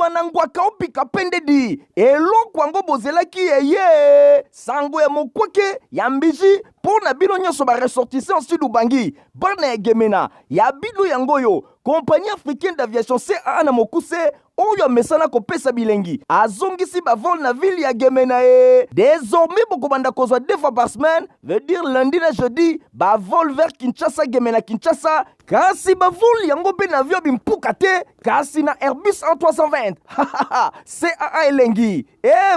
Tumbanangwaka opika pendedi. Eloko ango bozelaki ye. Sango ya mokwake ya mbiji. Pona bino nyoso ba ressortissant en sud Ubangi. Bana ya Gemena. Ya bido yangoyo. Compagnie africaine d'aviation CAA na mokuse. Oyo mesana kopesa bilengi. Azongisi ba vol na ville ya Gemena e. Désormais bokobanda kozwa 2 fois par semaine. Veut dire lundi na jeudi. Ba vol vers Kinshasa Gemena Kinshasa. Kasi ba vol yango be na avion bimpuka te. Kasi na Airbus A320. CAA elengi.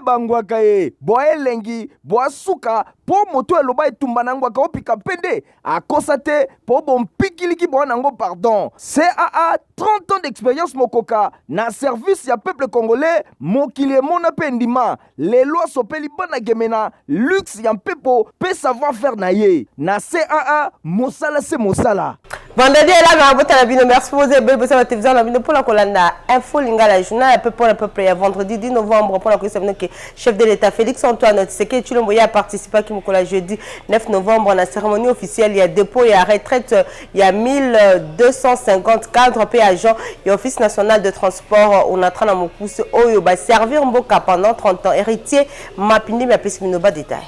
Bangwaka e. Boa elengi. Boa suka. Po moto eloba etumba nangwaka opika pende. Akosa te. Po bompikiliki boa nango pardon. CAA 30 ans d'expérience mokoka. Na service ya peuple congolais. Mokili mona pendima. Les lois sopeli bana Gemena. Luxe ya mpepo. Pe savoir faire na ye. Na CAA. Mosala se mosala. Vendredi là na bota na bino merci pour vous la télévision na bino pour la kolanda info lingala journal peu pour le peuple ya vendredi 10 novembre pour la connaissance que chef de l'état Félix Antoine Tshisekedi Tshilombo a participé qui mokola jeudi 9 novembre na cérémonie officielle il y a dépôt et à retraite il y a 1250 cadres pe agents et office national de transport on a train na mokuse oyo ba servir mboka pendant 30 ans héritier mapindi ya pesi bino ba détail.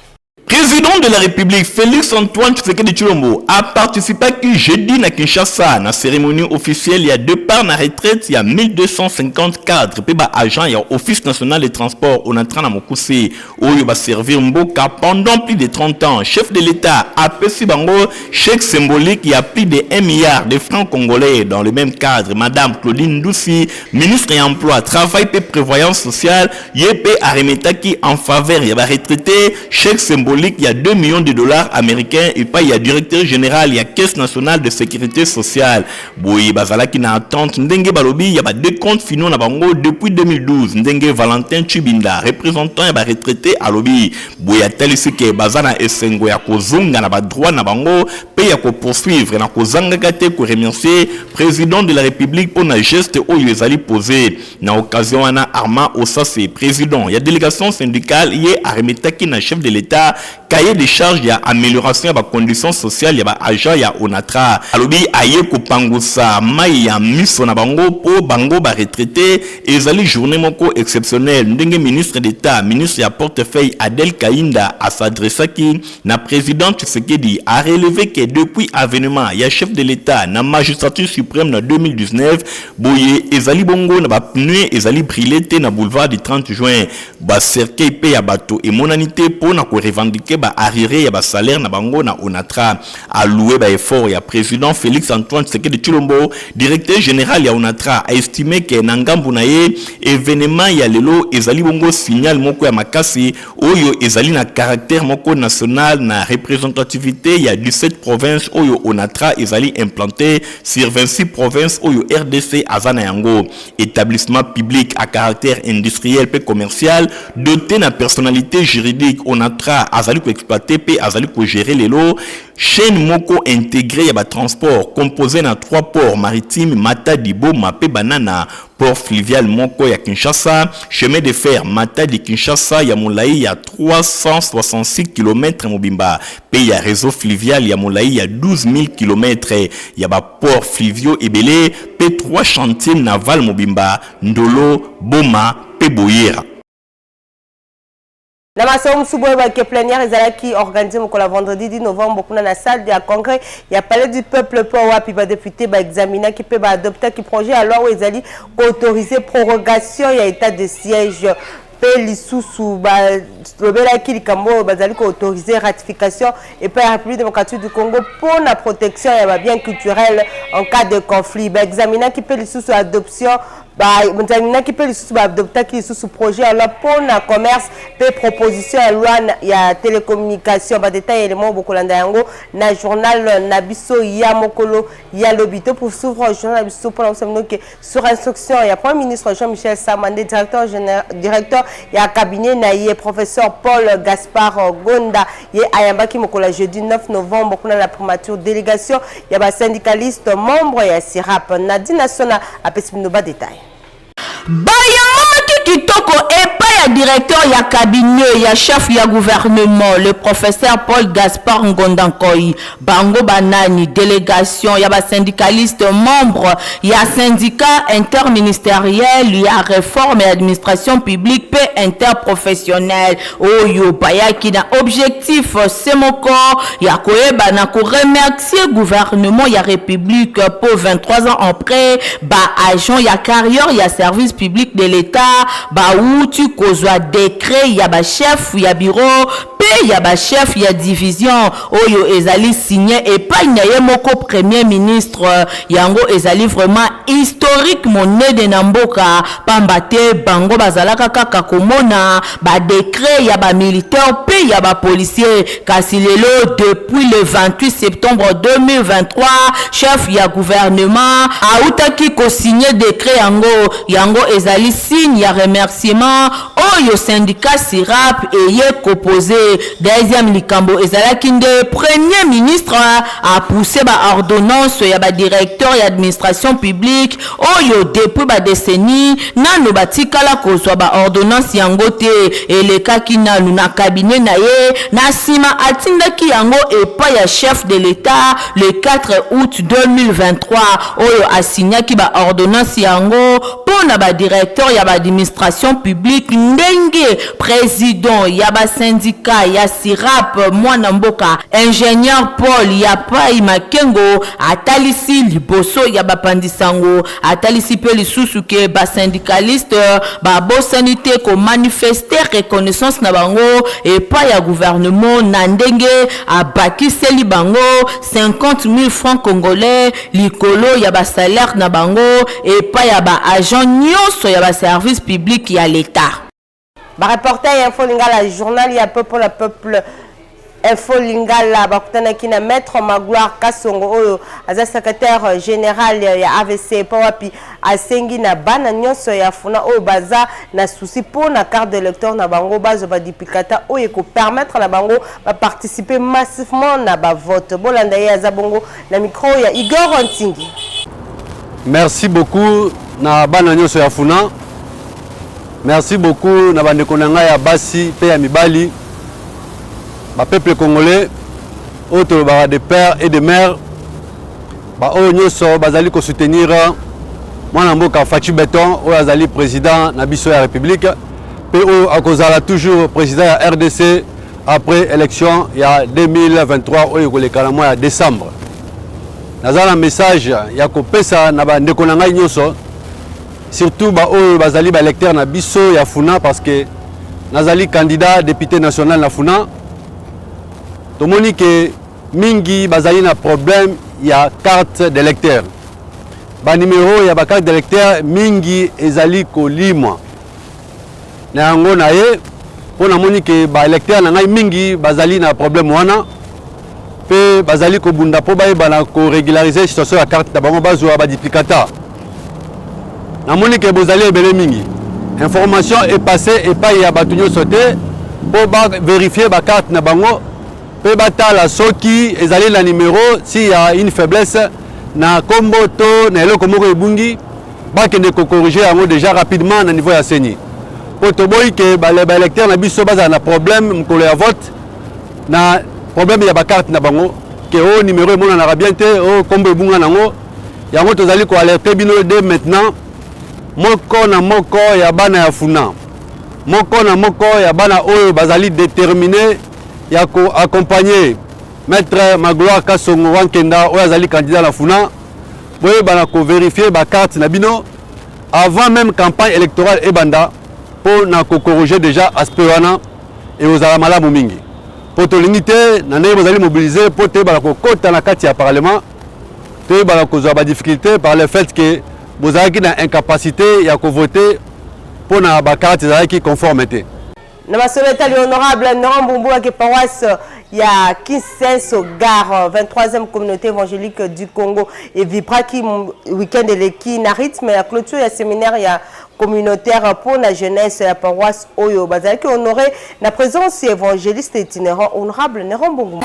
Président de la République Félix Antoine Tshisekedi Tshilombo a participé jeudi à Kinshasa na cérémonie officielle il y a départ na retraite il y a 1250 cadres pe ba agents il y a office national de transport on entra na mokuse oyo ba servir mboka pendant plus de 30 ans. Chef de l'État a pesi bango chèque symbolique il y a plus de 1 milliard de francs congolais. Dans le même cadre, Madame Claudine Ndoussi, ministre de l'Emploi, Travail et Prévoyance sociale, yépe aremetaki en faveur il y a ba retraité chèque symbolique il y a 2 millions de dollars américains et pas il y a directeur général il y a caisse nationale de sécurité sociale. Boyi bazala qui na attente ndenge balobi il y a deux comptes finaux na bango depuis 2012 ndenge Valentin Chibinda représentant ya ba retraité à lobby. Boyi atalisi ke bazana esengo ya kozunga na ba droit na bango pe ya ko poursuivre na kozanga kate ko remercier président de la République pour na geste oyo ezali posé na occasion wana Armand Osase président il y a délégation syndicale yé aremetaki na chef de l'État cahier de charge ya amélioration ya conditions sociales ya ba agent ya Onatra alobi aye ko pangusa mai ya miso na bango po bango ba retraité ezali journée moko exceptionnelle ndenge ministre d'État ministre ya portefeuille Adel Kainda a s'adressaki na président Tshisekedi a relevé que depuis avènement ya chef de l'État na magistrature suprême na 2019 boye ezali bongo na ba pneu ezali brûlé na boulevard du 30 juin ba cercueil pe ya bato et monanité po na ko revendiquer ba arriéré ya ba salaire na bango na Onatra a loué ba effort ya président Félix Antoine Tshisekedi Tshilombo directeur général ya Onatra a estimé que na ngambu na ye événement ya lelo ezali bongo signal moko ya makasi oyo ezali na caractère moko national na représentativité ya 17 provinces oyo Onatra ezali implanté sur 26 provinces oyo RDC azana yango établissement public à caractère industriel pe commercial doté na personnalité juridique Onatra azali ko exploiter pe azali ko gérer les lots chaîne moko intégrée ya ba transport composé na 3 ports maritimes Matadi Boma pe Banana port fluvial moko ya Kinshasa chemin de fer Matadi Kinshasa ya molai ya 366 km mobimba pe ya réseau fluvial ya molai ya 12 000 km ya ba port fluviaux ebele pe 3 chantiers naval mobimba Ndolo Boma pe Boyera. La maison Msuboye qui est plénière qui organisé le vendredi 10 novembre dans la salle du congrès il y a palais du peuple pour puis va député va examiner qui peut adopter qui projet alors où ils allaient autoriser prorogation il y a état de siège Pelisusu lobela ki likambo bazali ko autoriser ratification et par la République démocratique du Congo pour la protection et bien culturel en cas de conflit examiner qui Pelisusu adoption examiner qui Pelisusu adopter qui sous projet alors pour la commerce pe proposition à loi ya télécommunication détail élément beaucoup landa yango na journal Nabiso ya mokolo ya lobito pour s'ouvrir journal Nabiso pour que sur instruction il y a premier ministre Jean-Michel Samandé directeur il y a cabinet naïe professeur Paul Gaspard Gonda et ayambaki mokola jeudi 9 novembre pour la primature délégation il y a ba syndicaliste membre ya SIRAP Nadine Nassona a pesé nos détails Bayamaki kitoko epa ya directeur ya cabinet ya chef ya gouvernement le professeur Paul Gaspard Ngondankoy bango banani délégation ya ba syndicaliste membre ya syndicat interministériel ya réforme et administration publique pe interprofessionnel oyo bayaki na objectif semoko ya koyeba na ko remercier gouvernement ya république pour 23 ans après ba agent ya carrière ya service public de l'état ba outi kozwa décret ya ba chef ya bureau pe ya ba chef ya division oyo ezali signé et pas na moko premier ministre yango ezali vraiment historique monnaie de namboka pambate bango bazalaka kaka komona ba décret ya ba militaire pe ya ba policier kasi lelo depuis le 28 septembre 2023 chef ya gouvernement autaki ko signer décret yango ezali signe ya remerciement oyo syndicat SIRAP eye proposé deuxième likambo ezalaki nde premier ministre a poussé ba ordonnance ya ba directeur ya administration publique oyo depuis ba décennie nano batikala kozwa ba ordonnance yango te elekaki nanu na cabinet na ye na sima atindaki yango epa ya chef de l'état le 4 août 2023 oyo asignaki ba ordonnance yango pona ba directeur ya ba administration publique ndenge président ya ba syndicat ya SIRAP mwana mboka ingénieur Paul ya pai makengo atalisi liboso ya ba pandisango atalisi pe lisusu ke ba syndicaliste ba bosani te ko manifester reconnaissance na bango epa ya gouvernement na ndenge abakiseli bango 50 000 francs congolais likolo ya ba salaire na bango epa ya ba agent nyonso ya ba service public ya l'état. Ba reporter Info Lingala journal ya peuple le peuple Info Lingala bakutana kina maître Magloire Kasongo oyo aza secrétaire général ya AVC pawapi asengi na bana nyonso ya funa oyo baza na souci pour na carte d'électeur na bango bazo ba dipikata oyo ko permettre na bango ba participer massivement na ba vote bolanda ya za bongo na micro ya Igor Ntingi. Merci beaucoup na bana nyonso ya funa. Merci beaucoup na bandeko na ngai ya basi pe ya mibali. Ba peuple congolais auto ba de pères et de mères ba oyo nyonso bazali ko soutenir mwana mboka Fachi Beton oyo azali président na biso ya république pe oyo akozala toujours président ya RDC après élection ya 2023 oyo kolekana mois ya décembre. Nazala message ya kopesa na bandeko na ngai nyonso surtout ba oyo bazali ba électeur na biso ya funa parce que nazali candidat député national na funa. Tomoni que mingi bazali na problème ya carte d'électeur. Ba numéro ya ba carte d'électeur mingi ezali kolimwa. Na yango na ye pona moni que ba électeur na ngai mingi bazali na problème wana pe bazali ko bunda po ba bana ko régulariser situation ya carte na bango bazwa ba duplicata. Na moni que bozali ebele mingi. Information est passée et pas ya batunyo sauté pour vérifier ba carte na bango. Pe batala soki ezali la numéro si y a une faiblesse na kombo to na eloko moko ebungi bakende ko corriger yango déjà rapidement na niveau ya seni po to boyi ke ba électeur na biso baza na problème mkolo ya vote na problème ya ba carte na bango ke o numéro e mona na bien te o kombo ebunga nango yango tozali ko alerter bino dès maintenant moko na moko ya bana ya funa moko na moko ya bana oyo bazali déterminé ya ko accompagner maître Magloire Kasongo Wankenda oyo azali candidat la funa boye bana ko vérifier ba carte na bino avant même campagne électorale ebanda pour na ko corriger déjà aspect wana et aux ala malamu mingi pour to limiter na ndenge bozali mobiliser pour te bana ko kota na kati ya parlement te bana ko zwa ba difficulté par le fait que bozalaki na incapacité ya ko voter pour na ba carte ezalaki conformité. Na masoleta l'honorable Noran Mbumbu à paroisse il y a Kinsenso Gare 23e communauté évangélique du Congo et Vibra qui week-end et qui na rythme la clôture ya séminaire ya communautaire pour la jeunesse la paroisse Oyo. Bazalaki honoré la présence évangéliste itinérant honorable Néron Mbungu.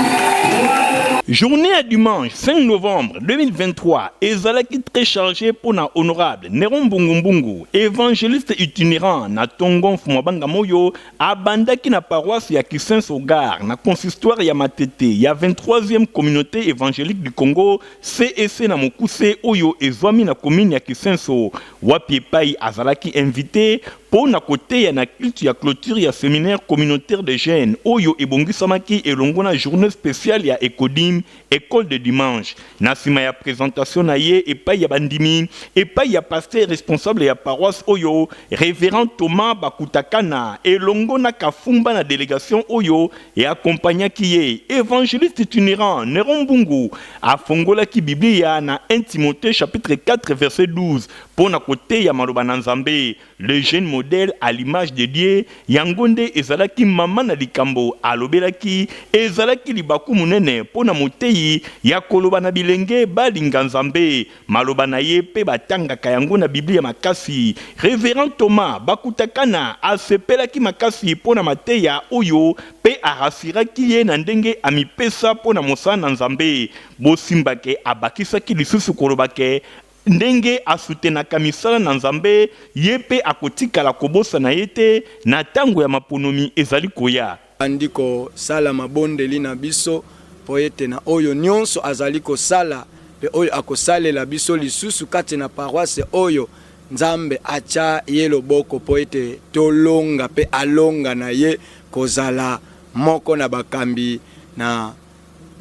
Journée à dimanche 5 novembre 2023, ezalaki très chargé pour na honorable Néron Mbungu, évangéliste itinérant na Tongon Fumabanga Moyo, abandaki na paroisse ya Kisenso-Gare, na consistoire ya Matete, ya 23e communauté évangélique du Congo, CEC na Mokuse Oyo ezwami na commune ya Kisenso, wapi epai azalaki invité pour na côté ya na culte ya clôture ya séminaire communautaire de jeunes Oyo ebongisamaki elongo na journée spéciale ya Ekodim, école de dimanche. Na sima ya présentation na ye epai ya bandimi, epai ya pasteur responsable ya paroisse Oyo, révérend Thomas Bakutakana elongo na kafumba na délégation Oyo et accompagnaki ye évangéliste itinérant Néron Mbungu afongolaki Biblia na 1 Timothée chapitre 4 verset 12 pour na côté ya maloba na Nzambe, le jeune modèle à l'image de Dieu yangonde ezalaki mama na likambo alobelaki ezalaki libaku munene pour na moteyi ya koloba na bilenge balinga Nzambe maloba na ye pe batangaka yango na Biblia makasi. Révérend Thomas Bakutakana asepelaki makasi pour na mateya Oyo pe arasiraki ye na ndenge amipesa pour na mosala na Nzambe bosimbake abakisaki lisusu kolobake ndenge asutenaka misala na Nzambe ye pe akotikala kobosa na yete na tango ya maponomi ezali koya andiko sala mabondeli na biso po ete na oyo nyonso azali kosala pe oyo akosalela biso lisusu kati na paroisse oyo Nzambe acha ye loboko po ete tolonga pe alonga na ye kozala moko na bakambi na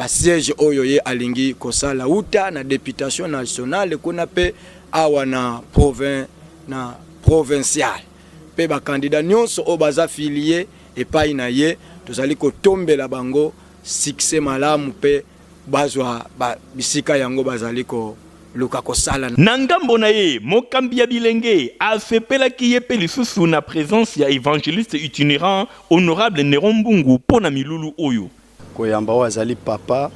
siège oyo ye alingi kosala uta na députation nationale kuna pe awa na provincial pe ba candidat nyonso o baza filié epai na ye tozali kotombela bango succès malamu pe bazwa bisika yango bazali ko luka kosala na ngambo na ye mokambi ya bilenge asepelaki ye pe lisusu na présence ya évangéliste itinérant honorable Néron Mbungu pona milulu oyo koyamba o azali papa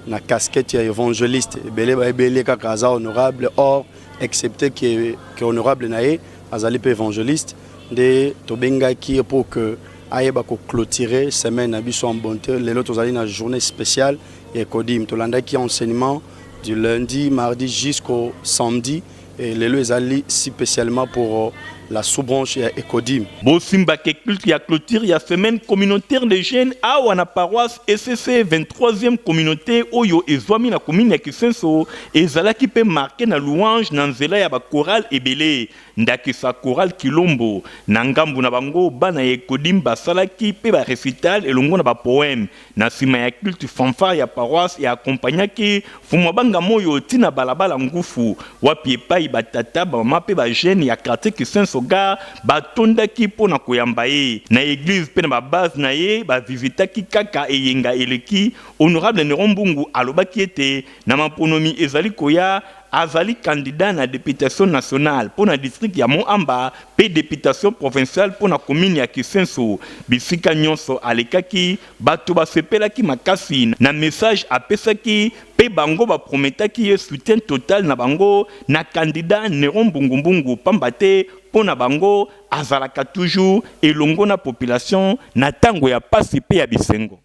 na casquette ya évangéliste ebele kaka aza honorable or excepté que honorable na ye azali pe évangéliste nde tobengaki pour que ayeba ko clôturer semaine na biso en bonté lelo tozali na journée spéciale et kodim tolandaki enseignement du lundi mardi jusqu'au samedi et lelo ezali spécialement pour la sous-branche ya Ekodim. Bosimba ke culte ya clôture ya semaine communautaire de jeunes awa na paroisse ECC 23e communauté oyo ezwami na commune ya Kisenso ezalaki pe marqué na louange na nzela ya ba chorale ebele ndakisa chorale Kilombo na ngambu na bango bana ya Ekodim basalaki pe ba récital elongo na ba poème na sima ya culte fanfare ya paroisse ya accompagnaki Fumabanga Moyo tina balabala ngufu wapi epai batata ba mama pe ba jeune ya quartier Kisenso Soga batondaki pona koyamba ye na église pe na ba base na ye ba visitaki kaka eyenga eleki honorable Néron Mbungu alobaki ete na maponomi ezali koya azali candidat na députation nationale pour na district ya Moamba pe députation provinciale pour na commune ya Kisenso bisika nyonso alekaki bato basepelaki makasi na message apesaki pe bango ba prometaki ye soutien total na bango na candidat Néron Mbungu pambate pona bango azalaka toujours elongo na population na tango ya pasi pe ya bisengo.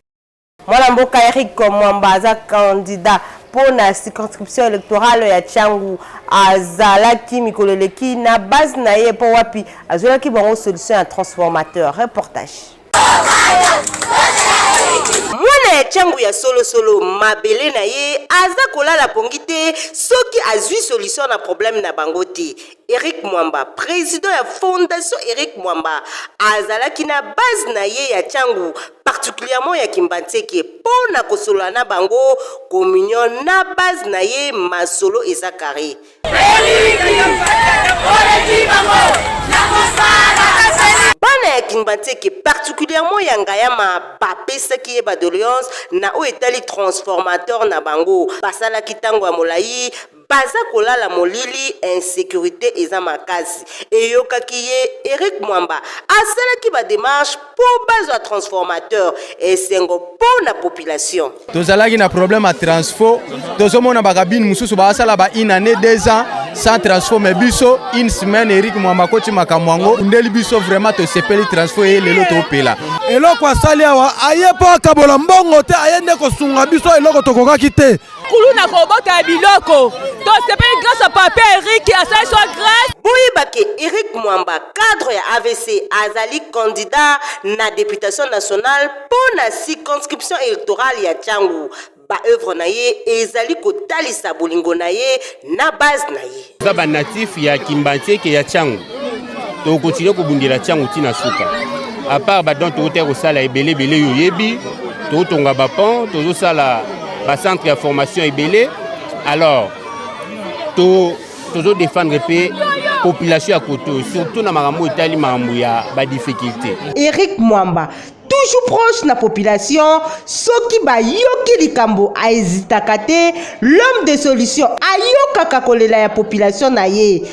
Mwana mboka Eric Mwamba aza candidat pour la circonscription électorale ya Tchangu azalaki mikoleleki na base na ye po wapi azolaki bango solution ya transformateur. Reportage. Mwana ya Tchangu ya solo mabele na ye aza kolala pongite soki azui solution na problème na bangote. Eric Mwamba, président ya fondation Eric Mwamba, azalaki na base na ye ya Tchangu, particulièrement ya Kimbantseke, pour na kosolola na bango communion na base na ye masolo ezakari. Bana ya Kimbantseke, particulièrement ya Ngayama, bapesaki ye badoléance na o etali transformateur na bango, basala kitango ya molai, baza kolala molili insécurité eza makasi eyokaki ye Eric Mwamba asalaki ba démarche pour bazwa transformateur esengo pour la population tozalaki na problème à transfo tozomona bakabine mususu basala ba une année 2 ans sans transformer biso une semaine Eric Mwamba koti makamwango ndeli biso vraiment te sepeli transformer lelo to pela eloko asali awa ayepo akabola mbongo te ayende ko sunga biso eloko tokokaki te kulu na kobota biloko to sepeli grâce à papa Eric asali so grâce Bouyebake Eric Mwamba cadre ya AVC azali candidat na députation nationale pour la circonscription électorale ya Tchangu ba œuvre na ye ezali kotalisa bolingo na ye na base na ye za ba natif ya Kimbantieke ya Tchangu to continue ko bundela Tchangu tina suka à part ba don to terre sala ebele bele yo yebi to tonga ba pont to sala ba centre ya formation ebele alors to défendre pe population à côté surtout na makambo itali makambo ya ba difficulté Eric Mwamba toujours proche na population soki ba yoki likambo a hésitaka te l'homme de solution ayokaka kolela ya population na ye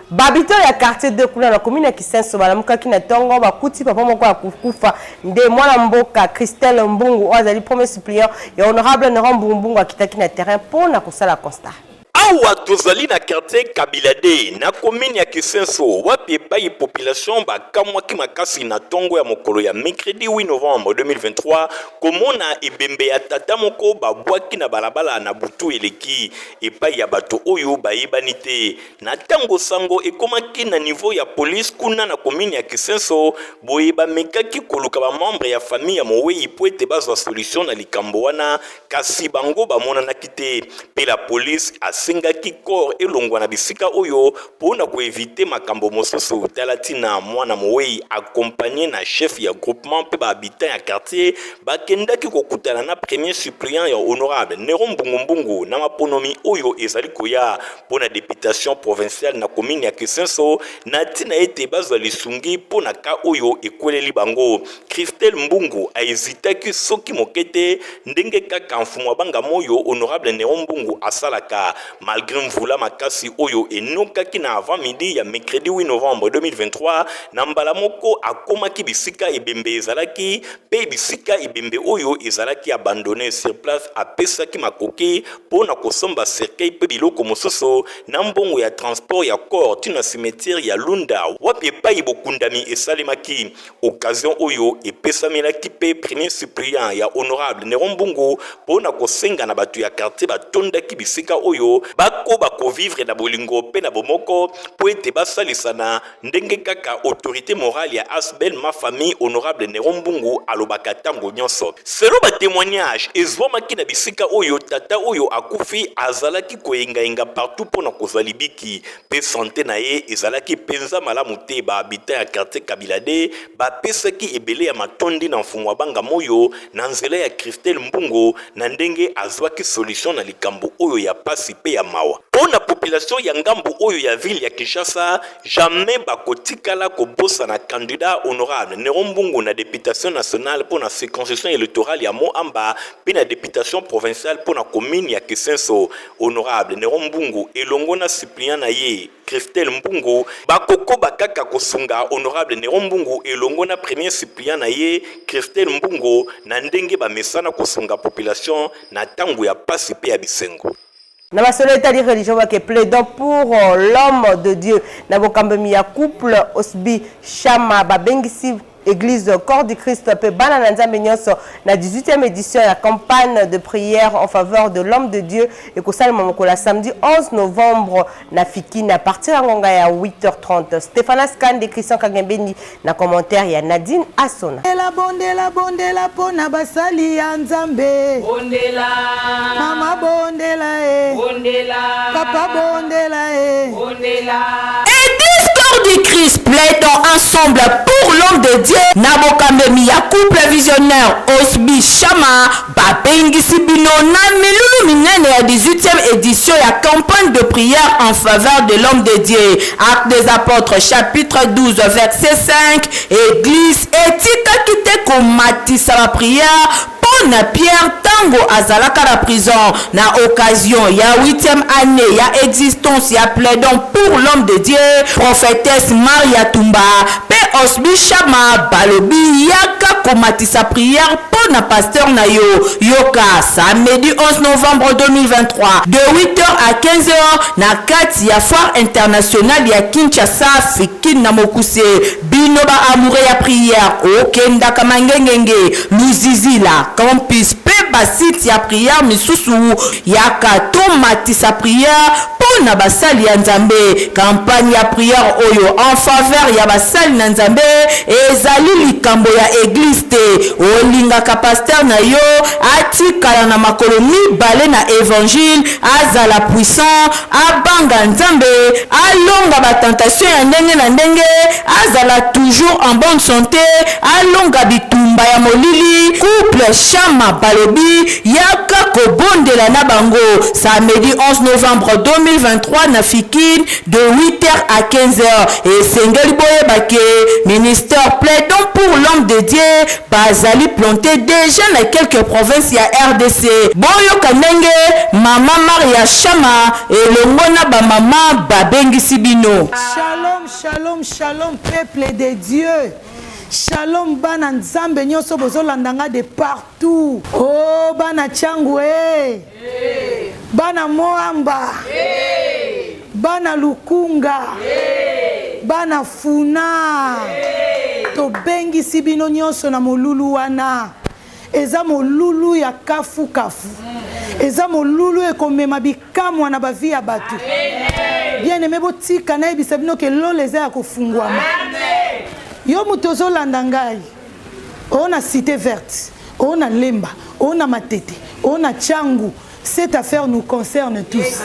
babito ya quartier de kuna na commune ya Kisenso balamukaki na tongo bakuti papa moko ya kukufa nde mwana mboka Christelle Mbungu azali premier suppléant ya honorable Néron Mbungu akitaki na terrain pour na kosala constat awa tozali na quartier Kabilade na commune ya Kisenso wapi epai population bakamwaki makasi na tongo ya mokolo ya mercredi 8 novembre 2023 komona ebembe ya tata moko babwaki na balabala na butu eleki epai ya bato oyo bayebani te na tango sango ekomaki na niveau ya police kuna na commune ya Kisenso boye bamekaki koluka ba membre ya famille ya Mowei po ete bazwa solution na likambo wana kasi bango bamonanaki te pe la police sengaki corps elongwa na bisika oyo pona ko éviter makambo mosusu talatina mwana Mowei accompagné na chef ya groupement pe ba habitant ya quartier bakendaki kokutana na premier suppléant ya honorable Néron Mbungu na maponomi oyo ezali koya pona députation provinciale na commune ya Kisenso na tina ete bazwa lisungi pona ka oyo ekweleli bango Christelle Mbungu a hésitaki soki mokete ndenge kaka mfumo banga moyo honorable Néron Mbungu asalaka malgré mvula makasi oyo enokaki na avant midi ya mercredi 8 novembre 2023 na mbala moko akomaki bisika ebembe ezalaki pe bisika ebembe oyo ezalaki abandonné sur place apesaki makoki pona kosomba cercueil pe biloko mosusu na mbongo ya transport ya corps tina cimetière ya Lunda wapi epai bokundami esalemaki occasion oyo epesamelaki pe premier suppléant ya honorable Néron Mbungu pona kosenga na batu ya quartier batondaki bisika oyo bako bako vivre na bolingo pe na bomoko po ete basalisana ndenge kaka autorité morale ya Asbel ma famille honorable Néron Mbungu alobaka tango nyonso selo ba témoignage ezwamaki na bisika oyo tata oyo akufi azalaki koyenga partout pona kozwa libiki pe santé na ye ezalaki penza malamu te ba habitant ya quartier Kabilade bapesaki ebele ya matondi na mfumo banga moyo na nzela ya Christelle Mbungu na ndenge azwaki solution na likambo oyo ya pasi pe ya mawa pona population ya ngambu oyo ya ville ya Kinshasa jamais bakotikala kobosa na candidat honorable Néron Mbungu na députation nationale pona circonscription électorale ya Moamba pe na députation provinciale pona commune ya Kisenso honorable Néron Mbungu elongo na suppléant na ye Christelle Mbungu bakoko bakaka kosunga honorable Néron Mbungu elongo na premier suppléant na ye Christelle Mbungu na ndenge bamesana kosunga population na tango ya pasi pe ya bisengo na masolo etali religion wake plaidant pour l'homme de Dieu na bokambemi ya couple Osbi Chama babengisi Église Corps du Christ pe bana na nzambe nyonso na 18e édition ya campagne de prière en faveur de l'homme de Dieu et kosalema mokolo samedi 11 novembre na Fikine à partir ya ngonga ya 8h30 Stéphane Skande Christian Kagembeni na commentaire ya Nadine Asona bondela pona basali ya nzambe bondela mama bondela bondela papa bondela bondela Église Corps du Christ plaidant ensemble pour l'homme de Dieu Nabokambemi ya couple visionnaire Osbi Chama babengisi bino na milulu minene ya 18e édition ya campagne de prière en faveur de l'homme de Dieu. Actes des apôtres chapitre 12 verset 5 Église etikaki te komatisa la prière na Pierre Tango azalaka la prison na occasion ya 8e année ya existence ya plaidant pour l'homme de Dieu prophétesse Maria Tumba pe Osbi Chama balobi yaka komatisa prière pour na pasteur na yo. Yoka samedi 11 novembre 2023 de 8h à 15h na kati ya foire internationale ya Kinshasa Fikine na Mokuse. Bino ba amoureux ya prière okenda kamangengenge Luzizila campus pe basit ya prière misusu ya katomatisa prière pour na basali ya Nzambe. Campagne ya prière oyo en faveur ya basali na Nzambe ezali likambo ya église te. Olinga ka pasteur na yo atikala na makolo mibale na évangile azala puissant abanga Nzambe alonga ba tentation ya ndenge na ndenge azala toujours en bonne santé alonga bitumba ya molili couple chama balobi yaka kobondela na bango samedi 11 novembre 2023 na Fikine de 8h à 15h et sengeli boye bake ministère plaidant pour l'homme de Dieu bazali planté déjà dans quelques provinces ya RDC. Boyo kanenge mama Maria Chama elongona ba mama babengi sibino. Shalom, shalom, shalom, peuple de Dieu. Shalom, bana Nzambe nyoso bozolandanga de partout. Oh, bana Changwe. Bana Moamba. Bana Lukunga. Bana Funa. To bengi sibino nyoso na molulu wana. Eza molulu ya kafu kafu. Eza molulu ekomema bikamwa na bavi ya batu. Bien aimé botika na ebisa bino ke lo leza ya kofungwama. Yo mutozo landangai. On a cité verte. On a Lemba. On a Matete. On a Tchangu. Cette affaire nous concerne tous.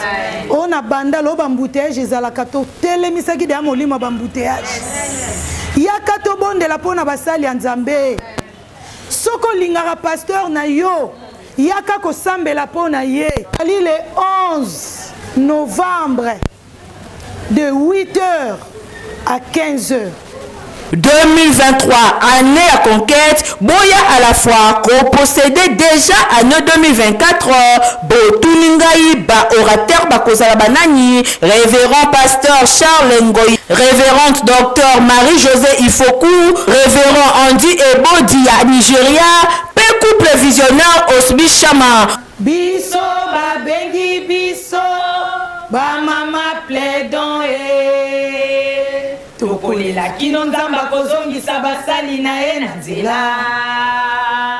On a Banda lo bambouteage ezalakato telemisaki de amolima bambouteage. Yakato bonde la pona basali ya Nzambe. Soko lingara pasteur na yo. Yaka ko sambela pona ye. Ali le 11 novembre de 8h à 15h. 2023, année à conquête, boya à la fois, possédé déjà année 2024, Botuningaï, ba orateur, ba kozala banani, révérend pasteur Charles Ngoyi, révérende docteur Marie-Josée Ifoku, révérend Andy Ebodi à Nigeria, pe couple visionnaire Osbi Chama. Biso, ba bengi biso, ba mama plaidant tokolela kino Nzamba kozongisa basali na ye na nzela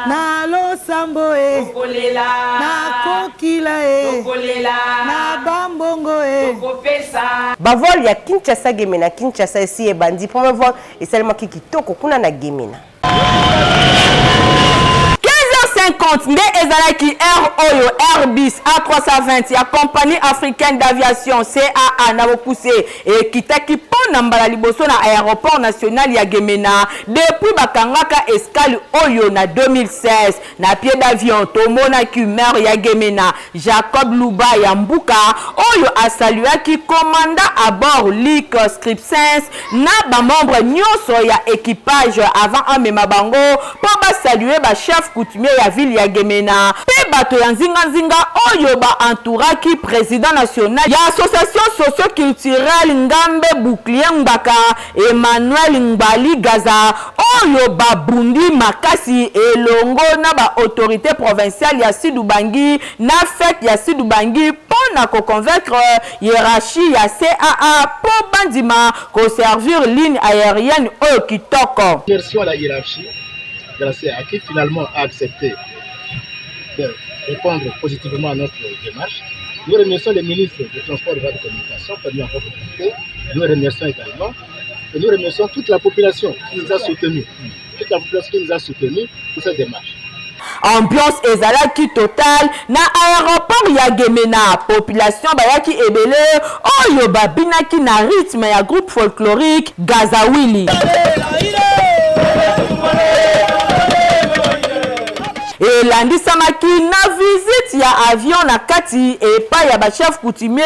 na losambo tokolela na kokila tokolela na bambongo tokopesa bavol ya Kinshasa Gemena Kinshasa esi ebandi premier vol esalema kitoko kuna na Gemena 50 nde ezalaki Air Oyo Airbus A320 ya compagnie africaine d'aviation CAA na Mokuse et kitaki pona mbala liboso na aéroport national ya Gemena depuis bakangaka escale Oyo na 2016 na pied d'avion tomonaki maire ya Gemena Jacob Luba ya Mbuka Oyo asaluaki commandant à bord Lick Scripsens na ba membre nyonso ya équipage avant amema bango po ba saluer ba chef coutumier ya ville ya Gemena pe bato ya nzinga oyo ba entouraki président national ya association socio-culturelle Ngambe Bouclier Mbaka Emmanuel Ngbali Gaza oyo ba bundi makasi elongo na ba autorité provinciale ya Sidubangi na fête ya Sidubangi pona ko convaincre hiérarchie ya CAA po bandima ko servir ligne aérienne oyo kitoko. Merci à la hiérarchie de la CAA qui finalement a accepté de répondre positivement à notre démarche. Nous remercions les ministres des Transports et de la Communication qui ont mis en conformité. Nous remercions également et nous remercions toute la population qui nous a soutenus. Toute la population qui nous a soutenus pour cette démarche. Ambiance ezalaki total na aéroport ya Gemena population bayaki ebele oyo babinaki na rythme ya groupe folklorique Gazawili. Et landisamaki na visite ya avion na kati epai ya ba chef coutumier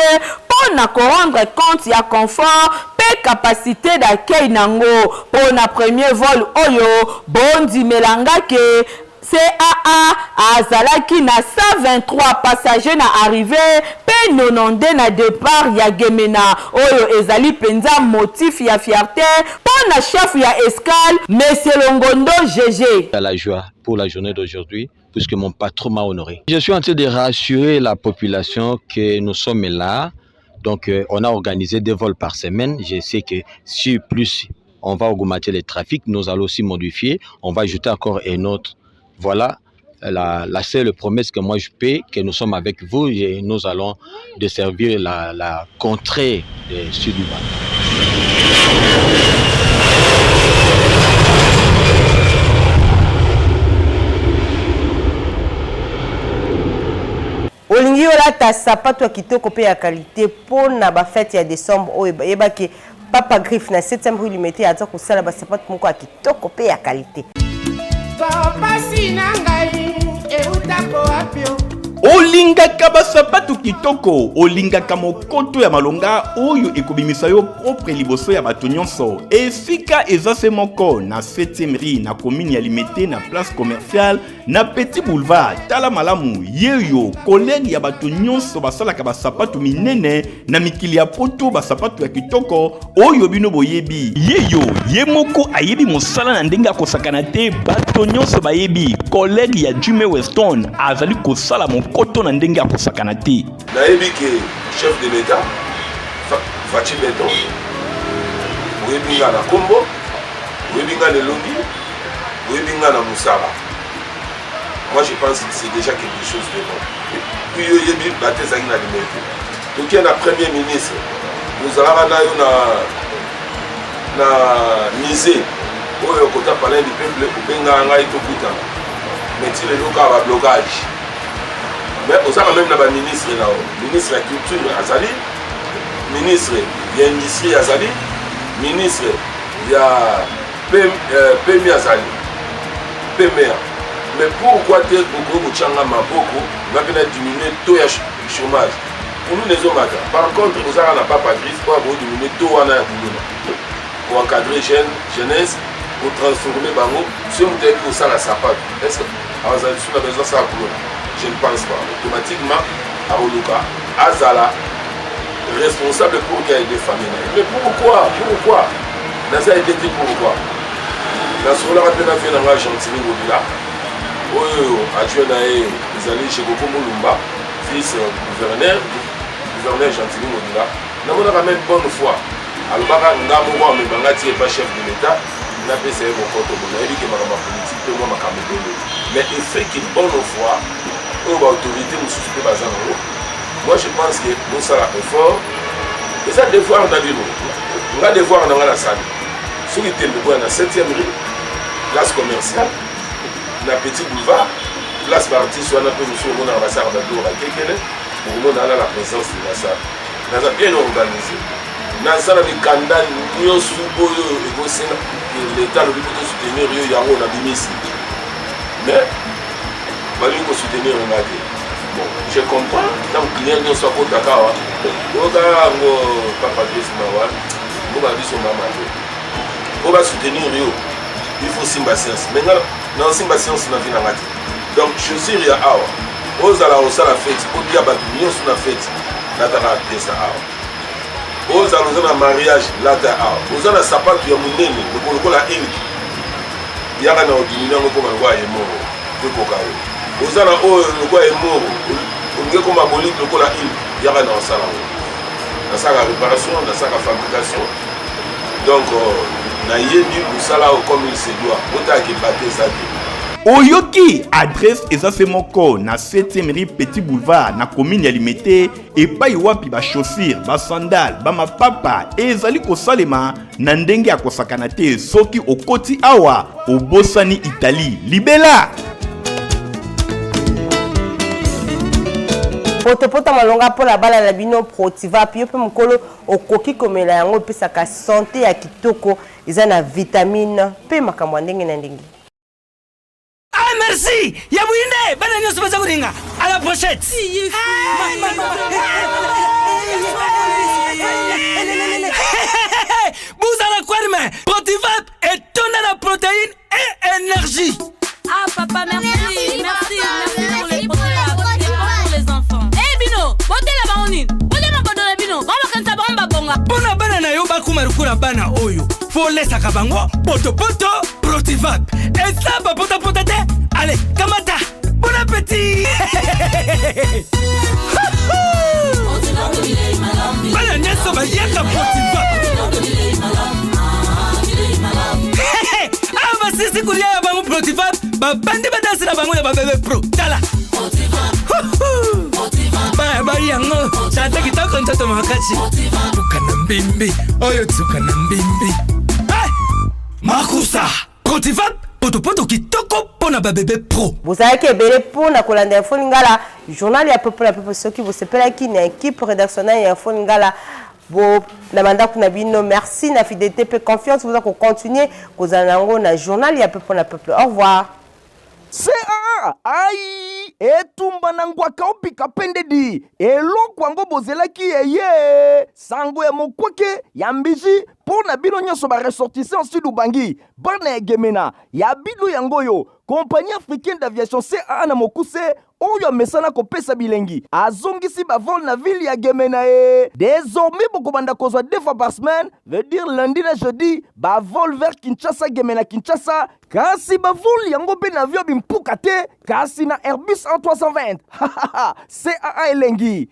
pour na rendre compte ya confort pe capacité d'accueil nango pour na premier vol oyo bondi melanga ke CAA azalaki na 123 passagers na arrivé pe 92 na départ ya Gemena oyo ezali penza motif ya fierté pour na chef ya escale Monsieur Longondo GG. À la joie pour la journée d'aujourd'hui puisque mon patron m'a honoré. Je suis en train de rassurer la population que nous sommes là. Donc on a organisé 2 vols par semaine. Je sais que si plus on va augmenter le trafic, nous allons aussi modifier. On va ajouter encore un autre. Voilà la seule promesse que moi je paie, que nous sommes avec vous et nous allons desservir la contrée du sud du Bas. Olingi olata sapato ya kitoko pe ya qualité pour na ba fête ya décembre oyo yebaki Papa Griff na 7e rue Limité aza ko sala ba sapato moko ya kitoko pe ya qualité. Papa sinangai e utako apio. Olingaka basapatu kitoko, olingaka mokoto ya malonga oyo ekobimisa yo propre liboso ya bato nyonso. Esika ezase moko na 7e rue na commune ya Limité na place commerciale na Petit Boulevard. Tala malamu yeyo collègue ya bato nyonso basalaka basapatu minene na mikili ya poto basapatu ya kitoko oyo bino boyebi. Yeyo yemoko ayebi mosala na ndenge akosakana te bato nyonso bayebi. Collègue ya Jimmy Weston azali kosala koto na ndenge akosakana te. Nayebi ke chef de l'État Fachi Beton oyebi nga na Kombo, oyebi nga na Elongi, oyebi nga na Moussara. Moi je pense que c'est déjà quelque chose de bon. Puis oyebi batezaki na Limité. Donc il y a un premier ministre, nous allons na yo na misé oyo kota palais du peuple obenga ngai to kutana. Mais tu le loka ba blocage. Mais on a même le ministre là, ministre de la culture Azali, ministre de l'industrie Azali, ministre de la PMI Azali, PMR. Mais pourquoi tu es au Changa Maboko, va diminuer le taux de chômage? Pour nous les hommes, par contre, on n'a pas Patrice pour diminuer le taux pour encadrer jeunesse, pour transformer Bango, si on est pour ça la sapate. Est-ce que Azali a besoin de ça pour nous? Je ne pense pas. Automatiquement, Aoluka, Azala, responsable pour qu'il y ait des familles. Mais pourquoi? Dans ça, il était pourquoi? Dans ce cas-là, on a fait dans la Gentini Mobila. Adjoint Naé, ils allaient chez Goko Moulumba, fils gouverneur Gentini Mobila. Nous avons même bonne foi. Alors, Ngamouwa, mais Bangati n'est pas chef de l'État. Il a fait mon compte au Bonaïli qui m'a politique, moi, ma caméra. Mais il fait qu'il bonne foi. Autorité nous suspect bazar. Moi je pense que nous ça la effort et ça devoir dans nous on va devoir dans la salle sur le téléphone à 7e rue place commerciale na Petit Boulevard place partie soit na peu monsieur on a passé à Badoura Kekele pour nous dans la présence de la salle dans un bien organisé dans ça la kanda nous sous boyo et go c'est l'état le but de soutenir yo yango na bimisi mais il faut soutenir un avis. Bon, je comprends, tant que les clients sont contre Dakar, Papa Griff Mawa, on va soutenir Rio. Il faut Simba Science. Maintenant, dans Simba Science, on a vu la matin. Donc, je suis Ria Awa. Aux ala au sala fête, au dia batunion sur la fête, la tara pesa Awa. Aux ala au mariage, la tara Awa. Aux ala sapat, il y a mon nene, le colocola Eric. Il y a un ordinaire comme un roi et mort. Le cocaïne. Aux ala au le roi est mort. On dit comme un bolide, le cola il. Il y a un sala. Dans sa réparation, dans sa fabrication. Donc, na yebi musala comme il se doit. Ota qui battait ça. Oyoki adresse ezasemoko na 7e rue Petit Boulevard na commune ya Limité epai wapi ba chaussure ba sandal ba mapapa ezali kosalema na ndenge ya kosakana te soki okoti awa obosani Italie libela. Pota malonga pour la bala la bino protiva puis pe mukolo okoki komela yango pesaka santé ya kitoko eza na vitamine pe makambo ndenge na ndenge. Ah merci, Yabouine, bana nyoso baza kuringa. À la pochette. Bouzala Kwarme, Protivap et tonne la protéine et énergie. Ah papa merci. olesaka bango potopoto protivap eza bapotapota te. Allez, kamata, bon appétit. Bana nyonso bayaka protivap. Ah, basisi kolia ya bango protivap babandi badansi na bango ya babebe pro tala baya yango chata kitoko ntoto makasi tuka na mbimbi oyo tuka na mbimbi makusa protivap potopoto kitoko pona babebe pro. Bozalaki ebele pona kolanda info lingala journal ya peuple soki bosepelaki na équipe rédactionnelle ya info lingala bo na manda kuna bino. Merci na fidélité pe confiance vous allez continuer kozala nango na journal ya peuple na peuple. Au revoir. Ai etumba na ngwaka opika pendedi eloko yango bozelaki eye sango ya mokweke ya mbiji pona bino nyonso baressortissant sud ubangi bana egemena ya bino yango yo compagnie africaine d'aviation CAA na mokuse oyo mesana kopesa bilengi azongisi bavol na ville ya Gemena désormais bokobanda kozwa 2 fois par semaine veut dire lundi na jeudi bavol vers Kinshasa Gemena Kinshasa kasi bavol yango pe na avion bimpuka te kasi na Airbus A320 CAA elengi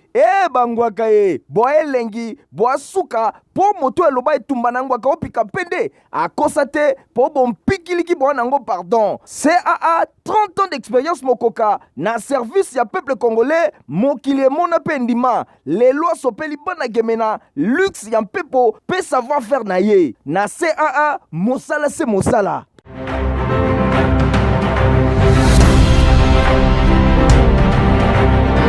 bangwaka boa elengi boa suka po moto eloba etumba na ngwaka opika pende akosa te po bompikiliki boa nango pardon. CAA 30 ans d'expérience mokoka na service ya peuple congolais mokili mona pendima lelo sopeli bana Gemena luxe ya mpepo pe savoir faire na ye na CAA mosala se mosala.